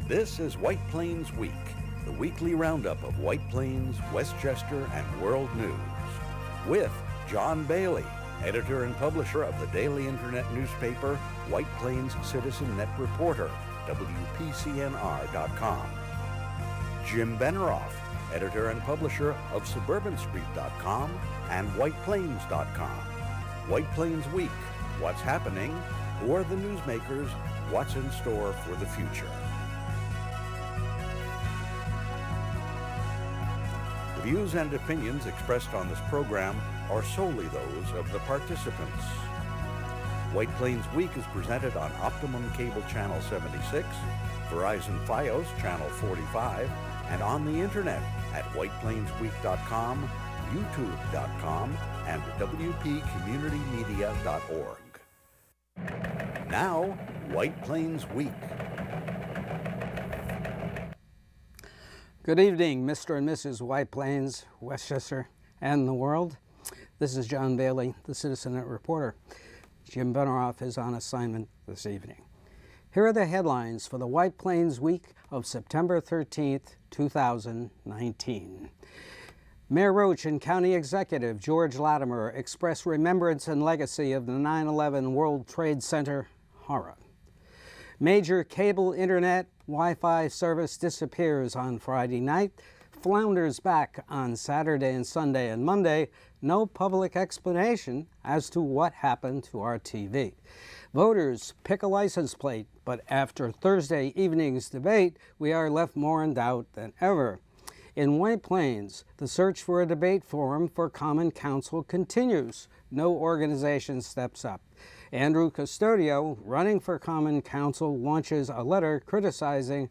This is White Plains Week, the weekly roundup of White Plains, Westchester, and world news. With John Bailey, editor and publisher of the daily internet newspaper White Plains Citizen Net Reporter, WPCNR.com. Jim Beneroff, editor and publisher of SuburbanStreet.com and WhitePlains.com. White Plains Week, what's happening? Who are the newsmakers? What's in store for the future? The views and opinions expressed on this program are solely those of the participants. White Plains Week is presented on Optimum Cable Channel 76, Verizon Fios Channel 45, and on the internet at whiteplainsweek.com, youtube.com, and wpcommunitymedia.org. Now, White Plains Week. Good evening, Mr. and Mrs. White Plains, Westchester, and the world. This is John Bailey, the Citizen Net Reporter. Jim Beneroff is on assignment this evening. Here are the headlines for the White Plains Week of September 13th, 2019. Mayor Roach and County Executive George Latimer express remembrance and legacy of the 9/11 World Trade Center horror. Major cable internet Wi-Fi service disappears on Friday night, flounders back on Saturday and Sunday and Monday. No public explanation as to what happened to our TV. Voters pick a license plate, but after Thursday evening's debate, we are left more in doubt than ever. In White Plains, the search for a debate forum for Common Council continues. No organization steps up. Andrew Custodio, running for Common Council, launches a letter criticizing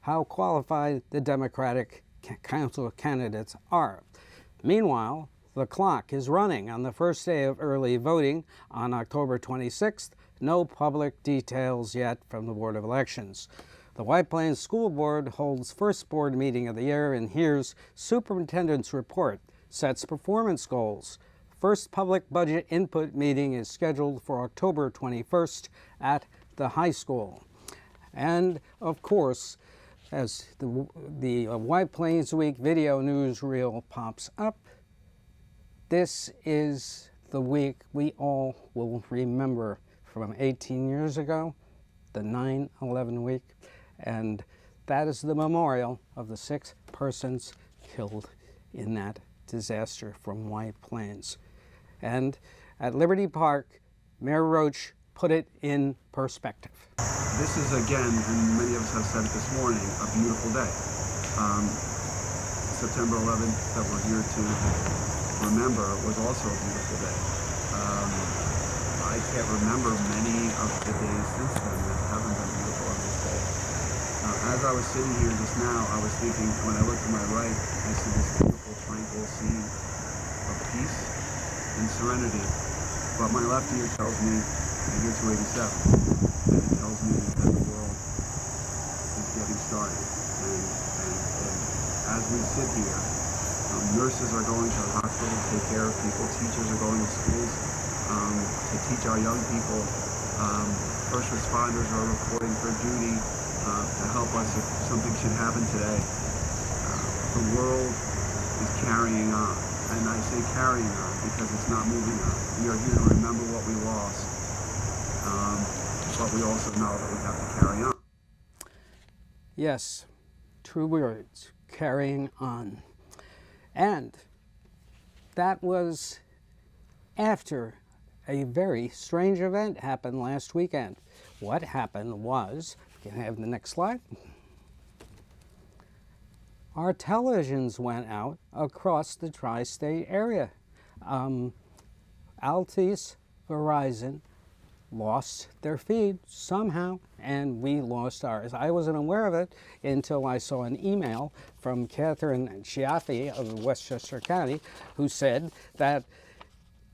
how qualified the Democratic Council candidates are. Meanwhile, the clock is running on the first day of early voting on October 26th. No public details yet from the Board of Elections. The White Plains School Board holds first board meeting of the year and hears superintendent's report, sets performance goals. First public budget input meeting is scheduled for October 21st at the high school. And of course, as the White Plains Week video newsreel pops up, this is the week we all will remember from 18 years ago, the 9/11 week, and that is the memorial of the 6 persons killed in that disaster from White Plains. And at Liberty Park, Mayor Roach put it in perspective. This is, again, and many of us have said it this morning, a beautiful day. September 11th that we're here to remember was also a beautiful day. I can't remember many of the days since then that haven't been beautiful on this day. As I was sitting here just now, I was thinking, when I look to my right, I see this beautiful, tranquil scene of peace and serenity. But my left ear tells me the year 287, and it tells me that the world is getting started. And as we sit here, nurses are going to the hospital to take care of people, teachers are going to schools to teach our young people, first responders are reporting for duty to help us if something should happen today. The world is carrying on, and I say carrying on because it's not moving on. We are here to remember what we lost, but we also know that we have to carry on. Yes, true words, carrying on. And that was after a very strange event happened last weekend. What happened was, can I have the next slide? Our televisions went out across the tri-state area. Altice, Verizon lost their feed somehow, and we lost ours. I wasn't aware of it until I saw an email from Catherine Chiaffi of Westchester County, who said that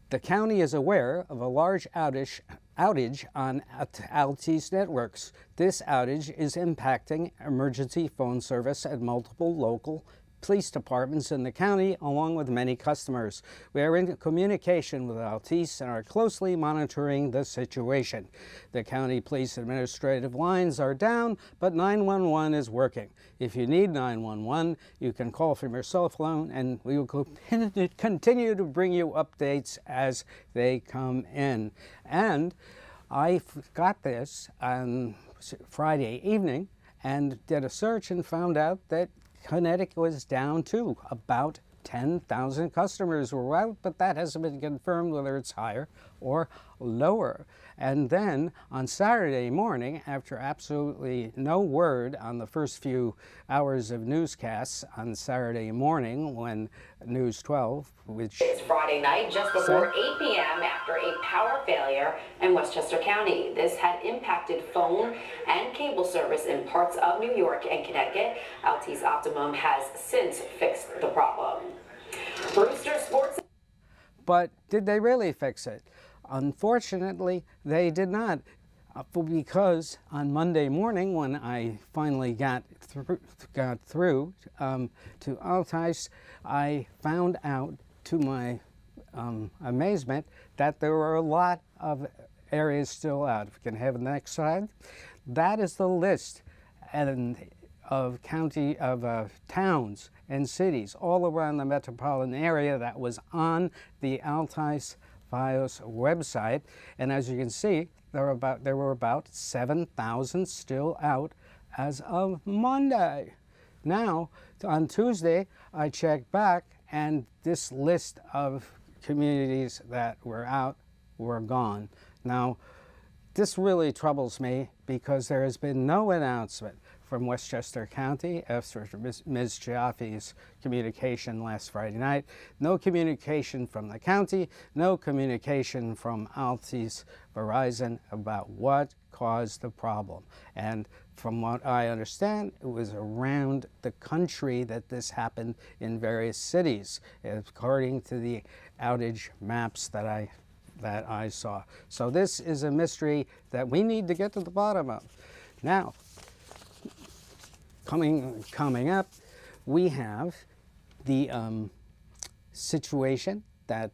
the county is aware of a large outage on Altice networks. This outage is impacting emergency phone service at multiple local police departments in the county, along with many customers. We are in communication with Altice and are closely monitoring the situation. The county police administrative lines are down, but 911 is working. If you need 911, you can call from your cell phone, and we will continue to bring you updates as they come in. And I got this on Friday evening and did a search and found out that Connecticut was down too. About 10,000 customers were out, but that hasn't been confirmed whether it's higher or lower. And then on Saturday morning, after absolutely no word on the first few hours of newscasts on Saturday morning, when News 12, which It's Friday night, just before 8 p.m. after a power failure in Westchester County. This had impacted phone and cable service in parts of New York and Connecticut. Altice Optimum has since fixed the problem. Brewster Sports. But did they really fix it? Unfortunately, they did not, because on Monday morning, when I finally got through to Altice, I found out, to my amazement, that there were a lot of areas still out. If we can have the next slide, that is the list of towns and cities all around the metropolitan area that was on the Altice Fios website, and as you can see, there were about 7,000 still out as of Monday. Now, on Tuesday, I checked back, and this list of communities that were out were gone. Now, this really troubles me because there has been no announcement from Westchester County after Ms. Giaffi's communication last Friday night. No communication from the county, no communication from Altice Verizon about what caused the problem. And from what I understand, it was around the country that this happened in various cities, according to the outage maps that I saw. So this is a mystery that we need to get to the bottom of. Now, coming up, we have the situation that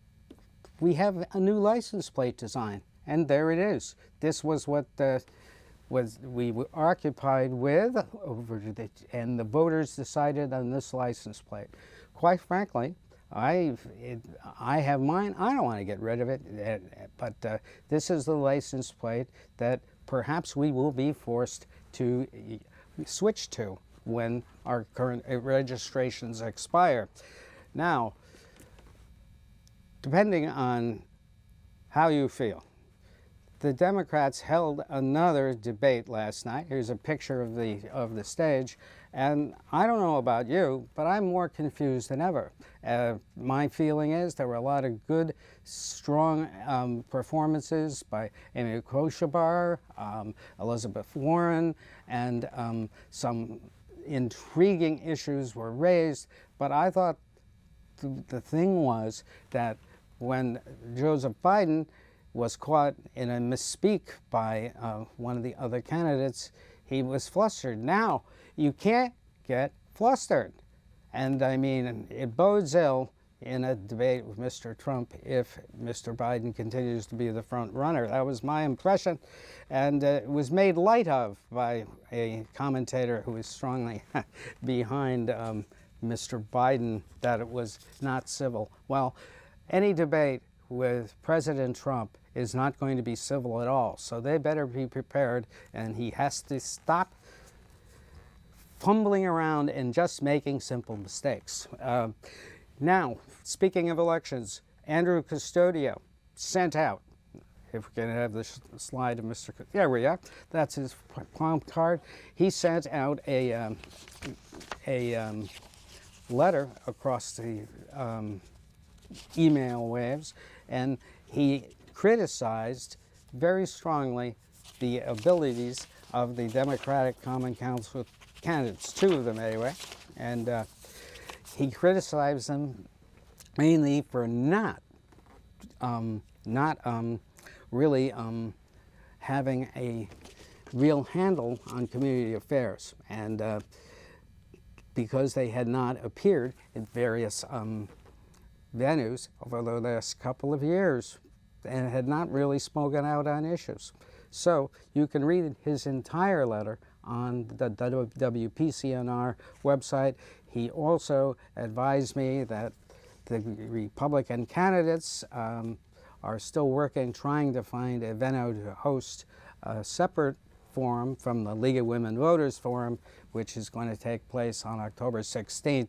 we have a new license plate design, and there it is. This was what we were occupied with, and the voters decided on this license plate. Quite frankly, I have mine. I don't want to get rid of it, but this is the license plate that perhaps we will be forced to switch to when our current registrations expire. Now, depending on how you feel, the Democrats held another debate last night. Here's a picture of the stage, and I don't know about you, but I'm more confused than ever. My feeling is there were a lot of good, strong performances by Amy Klobuchar, Elizabeth Warren, and some intriguing issues were raised. But I thought the thing was that when Joseph Biden was caught in a misspeak by one of the other candidates, he was flustered. Now, you can't get flustered. And I mean, it bodes ill in a debate with Mr. Trump if Mr. Biden continues to be the front runner. That was my impression. And it was made light of by a commentator who is strongly behind Mr. Biden, that it was not civil. Well, any debate with President Trump is not going to be civil at all. So they better be prepared, and he has to stop fumbling around and just making simple mistakes. Now, speaking of elections, Andrew Custodio sent out, if we can have the slide of Mr. There we are. That's his palm card. He sent out a letter across the email waves, and he criticized very strongly the abilities of the Democratic Common Council candidates, two of them anyway, and he criticized them mainly for not really having a real handle on community affairs. And because they had not appeared in various venues over the last couple of years and had not really spoken out on issues. So you can read his entire letter on the WPCNR website. He also advised me that the Republican candidates are still working, trying to find a venue to host a separate forum from the League of Women Voters Forum, which is going to take place on October 16th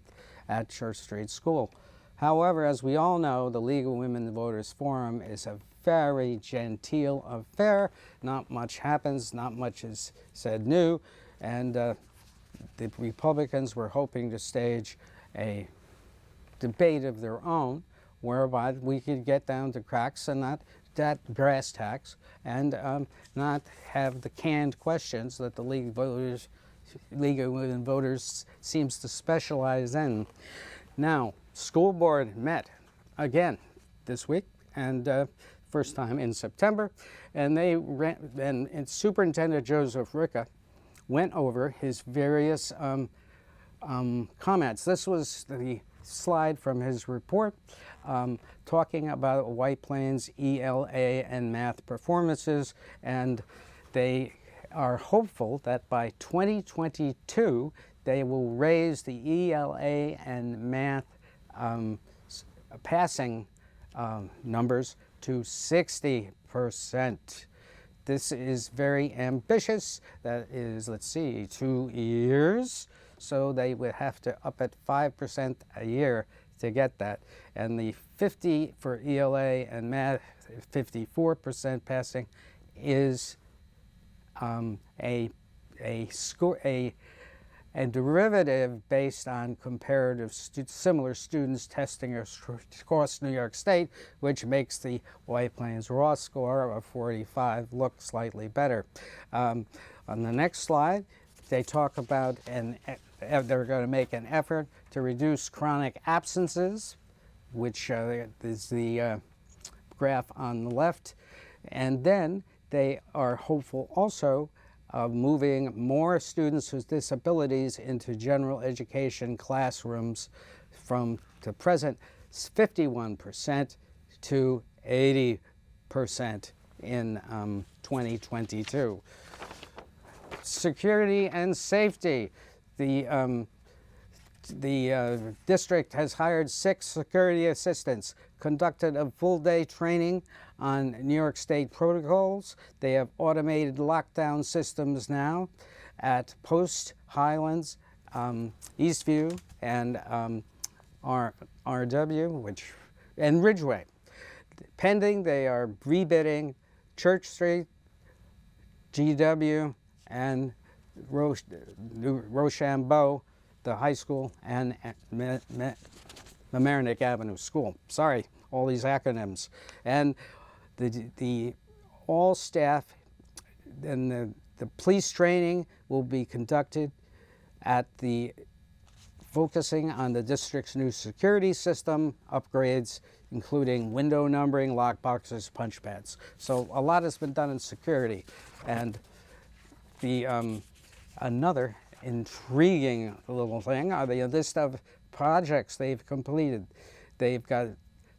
at Church Street School. However, as we all know, the League of Women Voters Forum is a very genteel affair. Not much happens, not much is said new, and the Republicans were hoping to stage a debate of their own whereby we could get down to cracks and not that brass tacks, and not have the canned questions that the League of Women Voters seems to specialize in. Now, school board met again this week, and first time in September, and and Superintendent Joseph Ricca went over his various comments. This was the slide from his report talking about White Plains ELA and math performances, and they are hopeful that by 2022 they will raise the ELA and math passing numbers to 60%. This is very ambitious. That is, let's see, 2 years. So they would have to up at 5% a year to get that. And the 50 for ELA and math, 54% passing, is a derivative based on comparative similar students testing across New York State, which makes the White Plains raw score of 45 look slightly better. On the next slide, they talk about they're going to make an effort to reduce chronic absences, which is the graph on the left. And then they are hopeful also of moving more students with disabilities into general education classrooms from the present 51% to 80% in 2022. Security and safety. The district has hired 6 security assistants, conducted a full-day training on New York State protocols. They have automated lockdown systems now at Post, Highlands, Eastview, and RW, and Ridgeway. Pending, they are rebidding Church Street, GW, and Rochambeau, the high school, and Mamaroneck Avenue School. Sorry, all these acronyms. And the all staff and the police training will be conducted at focusing on the district's new security system upgrades, including window numbering, lock boxes, punch pads. So a lot has been done in security. And another intriguing little thing are the list of projects they've completed. They've got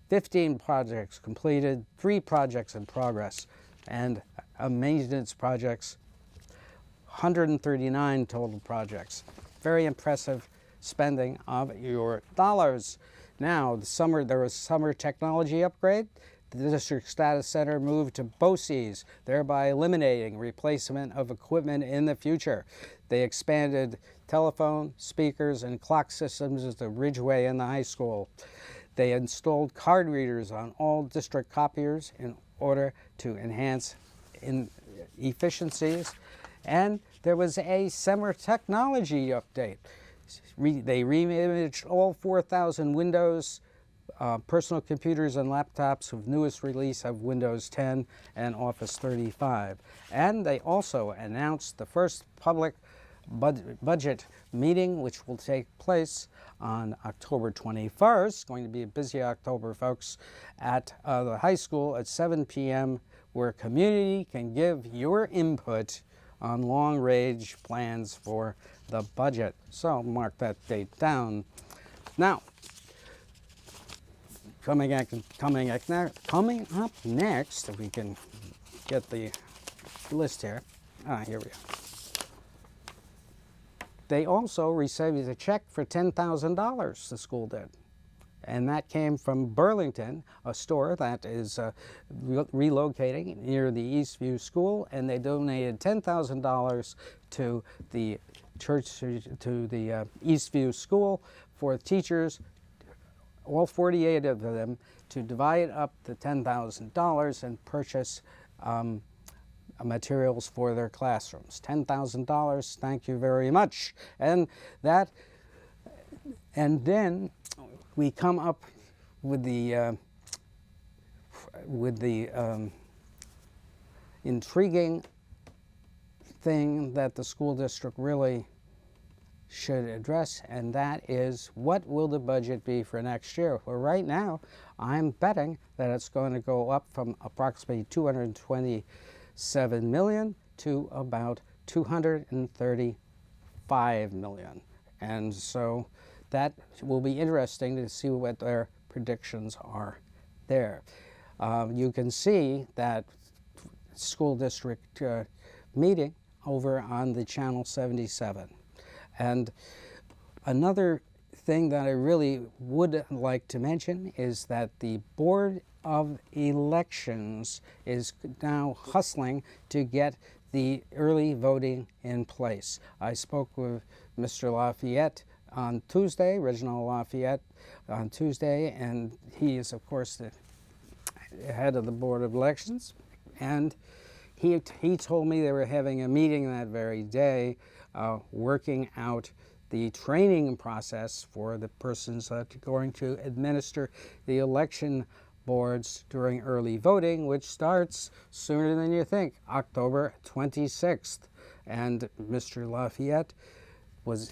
15 projects completed, 3 projects in progress, and maintenance projects, 139 total projects. Very impressive spending of your dollars. Now, there was summer technology upgrade. The District Status Center moved to BOCES, thereby eliminating replacement of equipment in the future. They expanded telephone, speakers, and clock systems at the Ridgeway and the high school. They installed card readers on all district copiers in order to enhance efficiencies. And there was a summer technology update. They re-imaged all 4,000 Windows personal computers and laptops with newest release of Windows 10 and Office 35. And they also announced the first public budget meeting, which will take place on October 21st. Going to be a busy October, folks, at the high school at 7 p.m., where community can give your input on long-range plans for the budget. So mark that date down. Now, coming up next, if we can get the list here. Here we go. They also received a check for $10,000, the school did. And that came from Burlington, a store that is relocating near the Eastview School, and they donated $10,000 to the church, to the Eastview School for teachers, all 48 of them, to divide up the $10,000 and purchase materials for their classrooms. $10,000, thank you very much. And then we come up with the intriguing thing that the school district really should address, and that is, what will the budget be for next year? Well, right now, I'm betting that it's going to go up from approximately $227 million to about $235 million. And so that will be interesting to see what their predictions are there. You can see that school district meeting over on the Channel 77. And another thing that I really would like to mention is that the Board of Elections is now hustling to get the early voting in place. I spoke with Mr. Lafayette on Tuesday, Reginald Lafayette on Tuesday, and he is, of course, the head of the Board of Elections. And he told me they were having a meeting that very day, working out the training process for the persons that are going to administer the election boards during early voting, which starts sooner than you think, October 26th. And Mr. Lafayette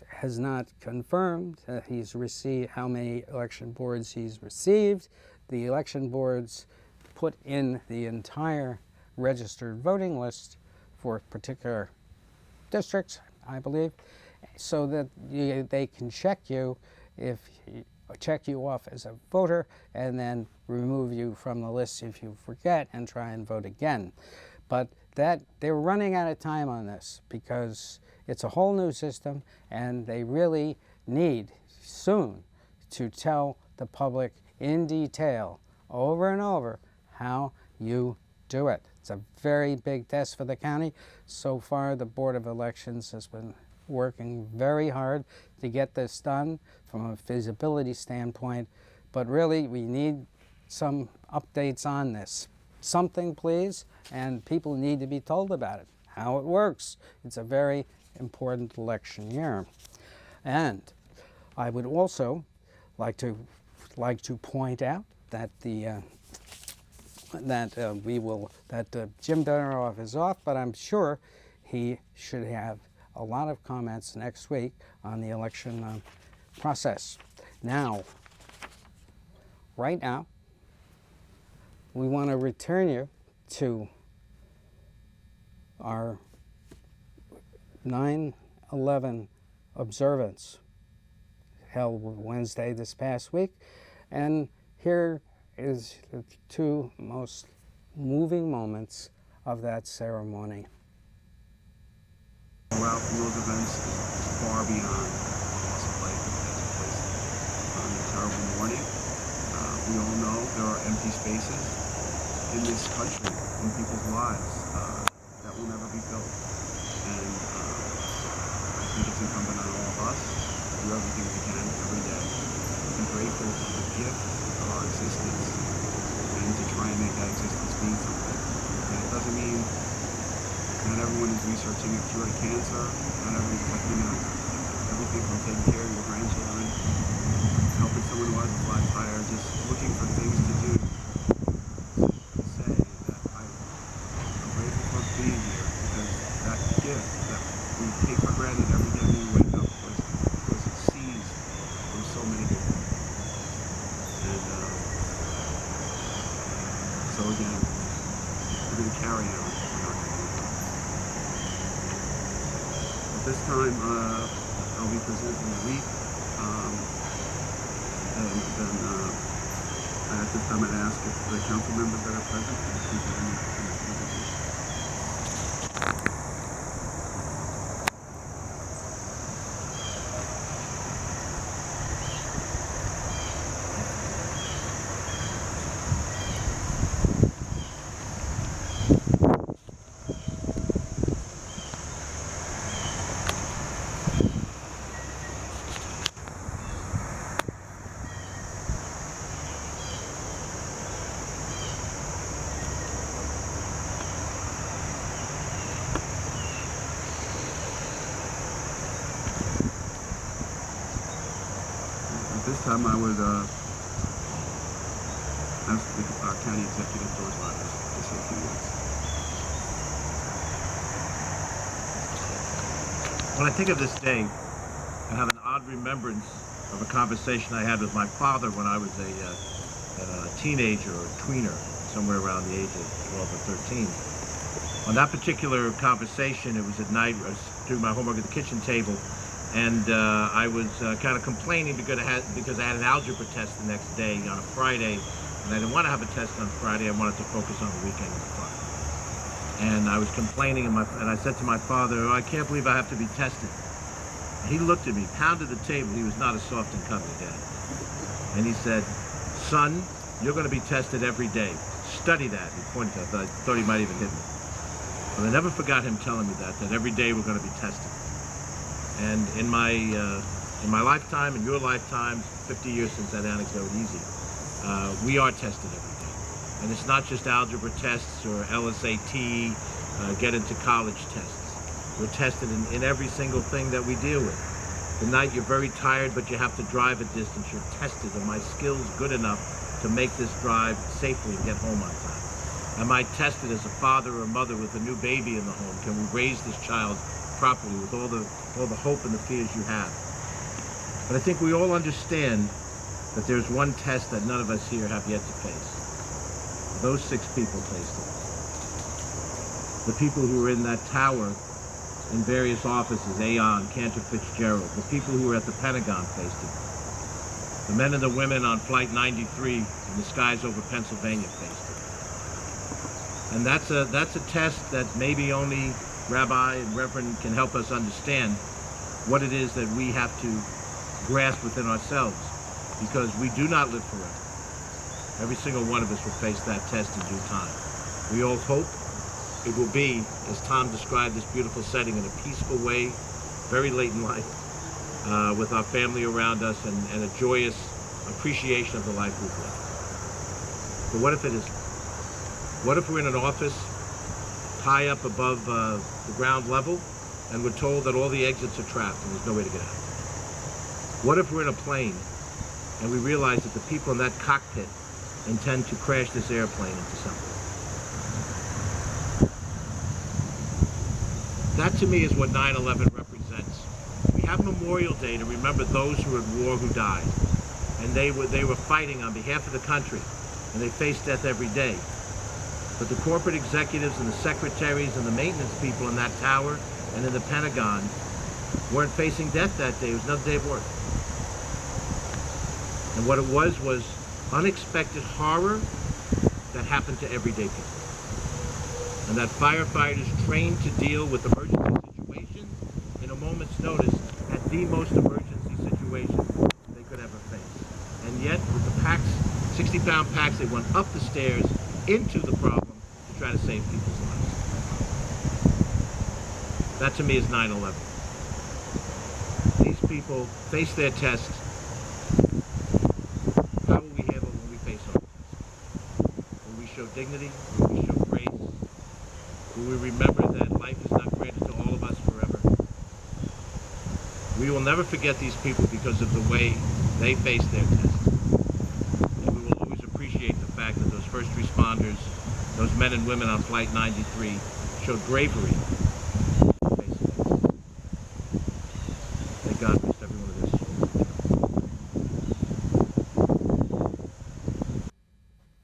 has not confirmed that he's received how many election boards he's received. The election boards put in the entire registered voting list for particular districts, I believe, so that they can check you off as a voter and then remove you from the list if you forget and try and vote again. But they're running out of time on this because it's a whole new system, and they really need soon to tell the public in detail over and over how you do it. It's a very big test for the county. So far, the Board of Elections has been working very hard to get this done from a feasibility standpoint, but really we need some updates on this. Something, please, and people need to be told about it, how it works. It's a very important election year. And I would also like to point out that Jim Benoroff is off, but I'm sure he should have a lot of comments next week on the election process. Now, right now, we want to return you to our 9/11 observance held Wednesday this past week, and here is the two most moving moments of that ceremony. Throughout those events is far beyond loss of life that takes place on the terrible morning. We all know there are empty spaces in this country, in people's lives, that will never be filled. And I think it's incumbent on all of us to do everything we can every day to be grateful for the gift of our existence and to try and make that existence mean something. And it doesn't mean not everyone is researching a cure to cancer, not everyone, everything from taking care of your grandchildren, helping someone who has a flat tire, just looking for things to do. To say that I'm grateful for being here, because that gift that we take for granted every day when we wake up was seized from so many people. And so again, we're going to carry on. We're not going to time, I'll be presenting the wreath. And then at this time, I'd ask if the council members that are present can speak to any presentation. At this time, I would ask the County Executive George Ladner to say a few words. When I think of this day, I have an odd remembrance of a conversation I had with my father when I was a teenager or a tweener, somewhere around the age of 12 or 13. On that particular conversation, it was at night, I was doing my homework at the kitchen table, and I was kind of complaining because I had an algebra test the next day on a Friday, and I didn't want to have a test on Friday. I wanted to focus on the weekend and the fun. And I was complaining, and I said to my father, "Oh, I can't believe I have to be tested." He looked at me, pounded the table. He was not a soft and cuddly dad. And he said, "Son, you're going to be tested every day. Study that." He pointed at that. I thought he might even hit me. But I never forgot him telling me that every day we're going to be tested. And in my lifetime, in your lifetime, 50 years since that anecdote, easy, we are tested every day. And it's not just algebra tests or LSAT, get into college tests. We're tested in every single thing that we deal with. The night you're very tired, but you have to drive a distance, you're tested. Are my skills good enough to make this drive safely and get home on time? Am I tested as a father or mother with a new baby in the home? Can we raise this child properly with all the hope and the fears you have? But I think we all understand that there's one test that none of us here have yet to face. Those 6 people faced it. The people who were in that tower in various offices, Aon, Cantor Fitzgerald, the people who were at the Pentagon faced it. The men and the women on Flight 93 in the skies over Pennsylvania faced it. And that's a test that maybe only Rabbi and Reverend can help us understand what it is that we have to grasp within ourselves, because we do not live forever. Every single one of us will face that test in due time. We all hope it will be, as Tom described this beautiful setting, in a peaceful way, very late in life, with our family around us and a joyous appreciation of the life we've lived. But what if it isn't? What if we're in an office high up above the ground level and we're told that all the exits are trapped and there's no way to get out? What if we're in a plane and we realize that the people in that cockpit intend to crash this airplane into something? That to me is what 9/11 represents. We have Memorial Day to remember those who were at war who died. And they were fighting on behalf of the country, and they faced death every day. But the corporate executives and the secretaries and the maintenance people in that tower and in the Pentagon weren't facing death that day. It was another day of work. And what it was unexpected horror that happened to everyday people. And that firefighters trained to deal with emergency situations in a moment's notice at the most emergency situation they could ever face. And yet, with the packs, 60-pound packs, they went up the stairs into the problem to try to save people's lives. That to me is 9/11. These people face their tests. How will we handle when we face our tests? Will we show dignity? Will we show grace? Will we remember that life is not granted to all of us forever? We will never forget these people because of the way they faced their tests. And we will always appreciate the fact that those first responders, those men and women on Flight 93, showed bravery. Thank God rest every one of this.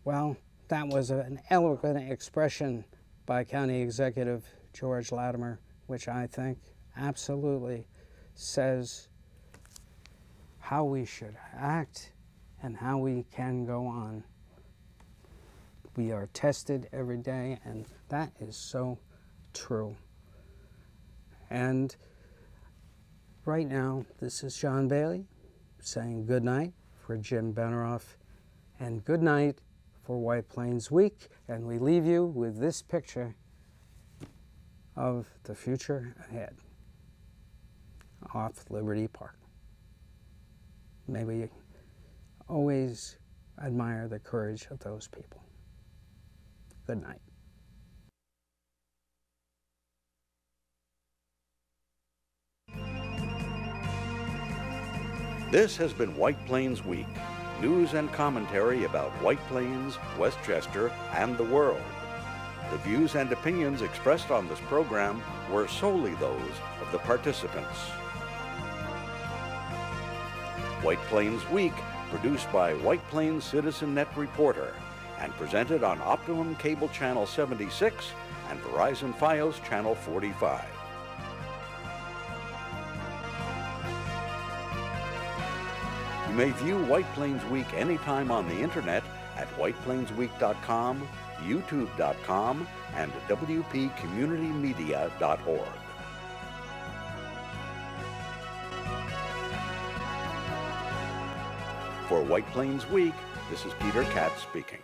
Well, that was an eloquent expression by County Executive George Latimer, which I think absolutely says how we should act and how we can go on. We are tested every day, and that is so true. And right now, this is John Bailey saying good night for Jim Beneroff and good night for White Plains Week. And we leave you with this picture of the future ahead off Liberty Park. May we always admire the courage of those people. Good night. This has been White Plains Week, news and commentary about White Plains, Westchester, and the world. The views and opinions expressed on this program were solely those of the participants. White Plains Week, produced by White Plains Citizen Net Reporter, and presented on Optimum Cable Channel 76 and Verizon Fios Channel 45. You may view White Plains Week anytime on the internet at whiteplainsweek.com, youtube.com, and wpcommunitymedia.org. For White Plains Week, this is Peter Katz speaking.